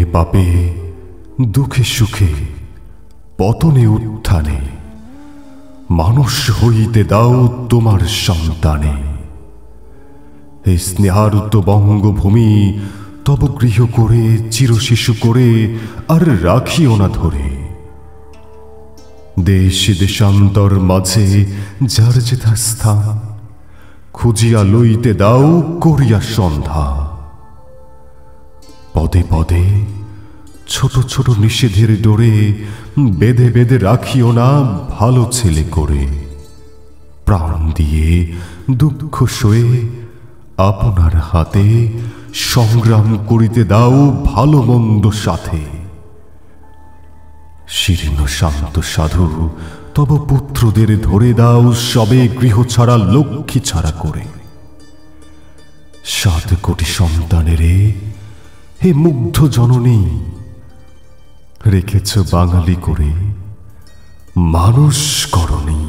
পুণ্যে পাপে দুঃখে সুখে পতনে উত্থানে মানুষ হইতে দাও তোমার সন্তানে। এই স্নেহার্ত বঙ্গভূমি তব গৃহ করে চিরশিশু করে আর রাখিও না ধরে। দেশ দেশান্তর মাঝে যার যেথা স্থান খুঁজিয়া লইতে দাও করিয়া সন্ধ্যা। পদে পদে ছোট ছোট নিষেধের ডোরে বেঁধে বেঁধে রাখিও না ভালো ছেলে করে। প্রাণ দিয়ে দুঃখ সয়ে আপনার হাতে সংগ্রাম করিতে দাও ভালো মন্দ সাথে। শীর্ণ শান্ত সাধু তব পুত্রদের ধরে দাও সবে গৃহ ছাড়া লক্ষ্মী ছাড়া করে। 7 কোটি সন্তানেরে হে মুগ্ধ জননী রেখেছ বাঙালি করে মানুষ করণী।